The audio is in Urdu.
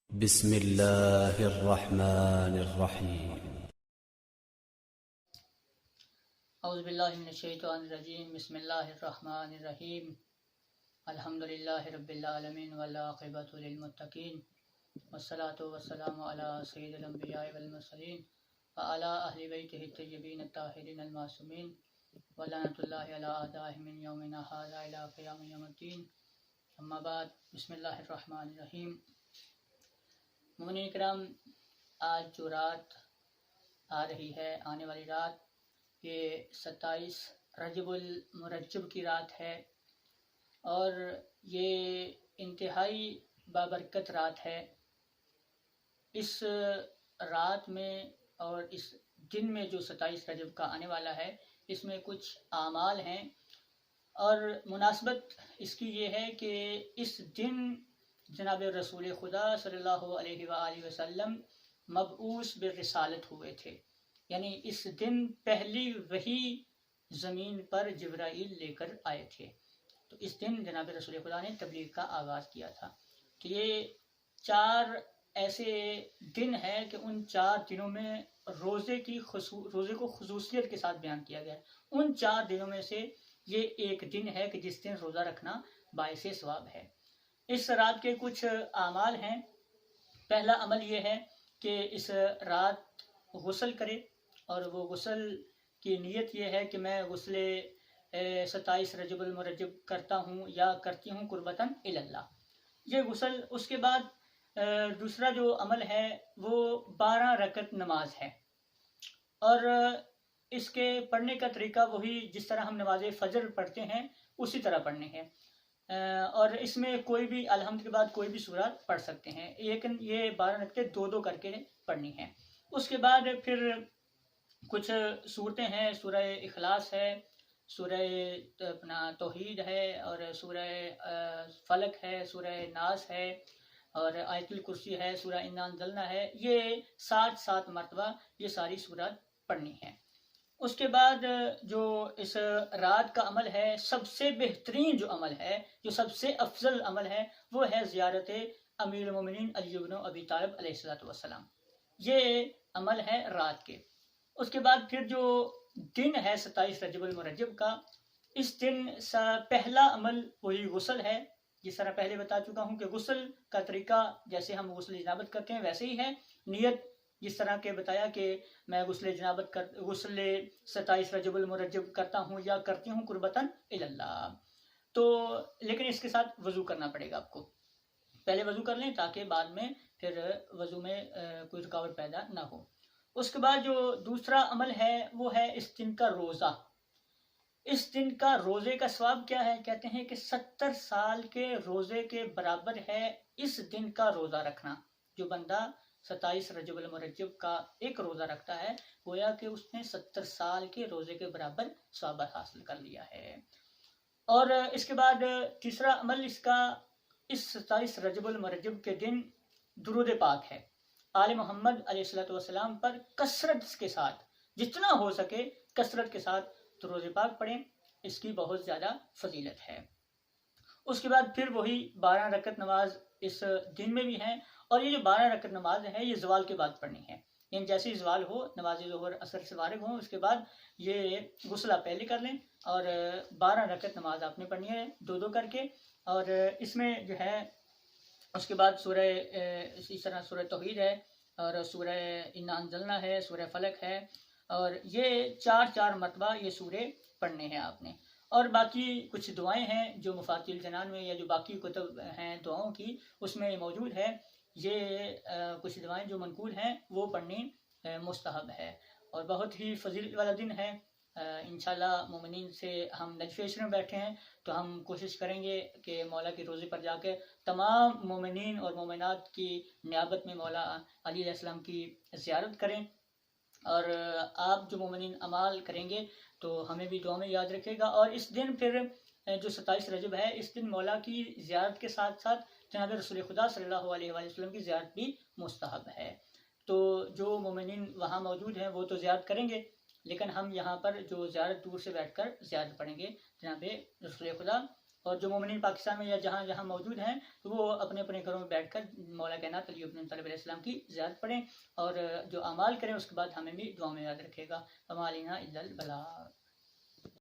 بسم الله الرحمن الرحيم. اعوذ باللہ من الشیطان الرجیم. بسم اللہ الرحمن الرحیم. الحمدللہ رب العالمین والعاقبۃ للمتقین والصلاة والسلام علی سید الانبیاء والمرسلین وعلی اہل بیتہ الطیبین الطاہرین المعصومین ولعنۃ اللہ علی اعدائہم من یومنا ھذا الی قیام یوم الدین. اما بعد. بسم اللہ الرحمن الرحیم. مومنین کرام، آج جو رات آ رہی ہے، آنے والی رات، یہ 27 رجب المرجب کی رات ہے اور یہ انتہائی بابرکت رات ہے. اس رات میں اور اس دن میں جو 27 رجب کا آنے والا ہے، اس میں کچھ اعمال ہیں اور مناسبت اس کی یہ ہے کہ اس دن جناب رسول خدا صلی اللہ علیہ وآلہ وسلم مبعوث بالرسالت ہوئے تھے. یعنی اس دن پہلی وحی زمین پر جبرائیل لے کر آئے تھے. تو اس دن جناب رسول خدا نے تبلیغ کا آغاز کیا تھا. تو یہ 4 ایسے دن ہیں کہ ان 4 دنوں میں روزے کو خصوصیت کے ساتھ بیان کیا گیا ہے. ان 4 دنوں میں سے یہ ایک دن ہے کہ جس دن روزہ رکھنا باعث ثواب ہے. اس رات کے کچھ اعمال ہیں. پہلا عمل یہ ہے کہ اس رات غسل کرے، اور وہ غسل کی نیت یہ ہے کہ میں غسل 27 رجب المرجب کرتا ہوں یا کرتی ہوں قربتاً اللہ. یہ غسل. اس کے بعد دوسرا جو عمل ہے وہ 12 رکعت نماز ہے، اور اس کے پڑھنے کا طریقہ وہی جس طرح ہم نماز فجر پڑھتے ہیں اسی طرح پڑھنے ہیں. اور اس میں کوئی بھی الحمد کے بعد کوئی بھی سورت پڑھ سکتے ہیں، لیکن یہ 12 رکعتیں 2 کر کے پڑھنی ہیں. اس کے بعد پھر کچھ صورتیں ہیں. سورہ اخلاص ہے، سورہ توحید ہے، اور سورہ فلق ہے، سورہ ناس ہے، اور آیت الکرسی ہے، سورہ انا انزلنا ہے. یہ 7 مرتبہ یہ ساری سورت پڑھنی ہے. اس کے بعد جو اس رات کا عمل ہے، سب سے بہترین جو عمل ہے، جو سب سے افضل عمل ہے، وہ ہے زیارت امیر المومنین علی بن ابی طالب علیہ السلام. یہ عمل ہے رات کے. اس کے بعد پھر جو دن ہے 27 رجب المرجب کا، اس دن پہلا عمل وہی غسل ہے. جس طرح پہلے بتا چکا ہوں کہ غسل کا طریقہ جیسے ہم غسل جنابت کرتے ہیں ویسے ہی ہے. نیت جس طرح کے بتایا کہ میں غسل 27 رجب المرجب کرتا ہوں یا کرتی ہوں قربتاً اللہ. تو لیکن اس کے ساتھ وضو کرنا پڑے گا آپ کو. پہلے وضو کر لیں تاکہ بعد میں پھر وضو میں کوئی رکاوٹ پیدا نہ ہو. اس کے بعد جو دوسرا عمل ہے وہ ہے اس دن کا روزہ. اس دن کا روزے کا ثواب کیا ہے؟ کہتے ہیں کہ 70 سال کے روزے کے برابر ہے اس دن کا روزہ رکھنا. جو بندہ 27 رجب المرجب کا ایک روزہ رکھتا ہے، گویا کہ اس نے 70 سال کے روزے کے برابر ثواب حاصل کر لیا ہے. اور اس کے بعد تیسرا عمل اس کا، اس 27 رجب المرجب کے دن درود پاک ہے. آل محمد علیہ السلام پر کثرت کے ساتھ، جتنا ہو سکے کثرت کے ساتھ درود پاک پڑھیں. اس کی بہت زیادہ فضیلت ہے. اس کے بعد پھر وہی 12 رکعت نماز اس دن میں بھی ہیں. اور یہ جو 12 رکعت نماز ہے یہ زوال کے بعد پڑھنی ہے. یعنی جیسے ہی زوال ہو، نماز ظہر اثر سے فارغ ہوں، اس کے بعد یہ غسل آپ پہلے کر لیں اور 12 رکعت نماز آپ نے پڑھنی ہے 2 کر کے. اور اس میں جو ہے اس کے بعد سورہ اسی طرح سورہ توحید ہے، اور سورہ انا انزلنا ہے، سورہ فلق ہے، اور یہ 4 مرتبہ یہ سورے پڑھنے ہیں آپ نے. اور باقی کچھ دعائیں ہیں جو مفاتیح الجنان میں یا جو باقی کتب ہیں دعاؤں کی اس میں موجود ہے. یہ کچھ دعائیں جو منقول ہیں وہ پڑھنی مستحب ہے اور بہت ہی فضیلت والا دن ہے. انشاءاللہ مومنین سے ہم نجفیشن میں بیٹھے ہیں تو ہم کوشش کریں گے کہ مولا کے روزے پر جا کے تمام مومنین اور مومنات کی نیابت میں مولا علی علیہ السلام کی زیارت کریں. اور آپ جو مومنین اعمال کریں گے تو ہمیں بھی دعا میں یاد رکھے گا. اور اس دن پھر جو 27 رجب ہے، اس دن مولا کی زیارت کے ساتھ ساتھ جناب رسول خدا صلی اللہ علیہ وآلہ وسلم کی زیارت بھی مستحب ہے. تو جو مومنین وہاں موجود ہیں وہ تو زیارت کریں گے، لیکن ہم یہاں پر جو زیارت دور سے بیٹھ کر زیارت پڑھیں گے جناب رسول خدا اور جو مومنین پاکستان میں یا جہاں جہاں موجود ہیں تو وہ اپنے اپنے گھروں میں بیٹھ کر مولا کائنات علی ابن طالب علیہ السلام کی زیارت پڑھیں اور جو اعمال کریں اس کے بعد ہمیں بھی دعا میں یاد رکھے گا. وما علینا الا البلاغ.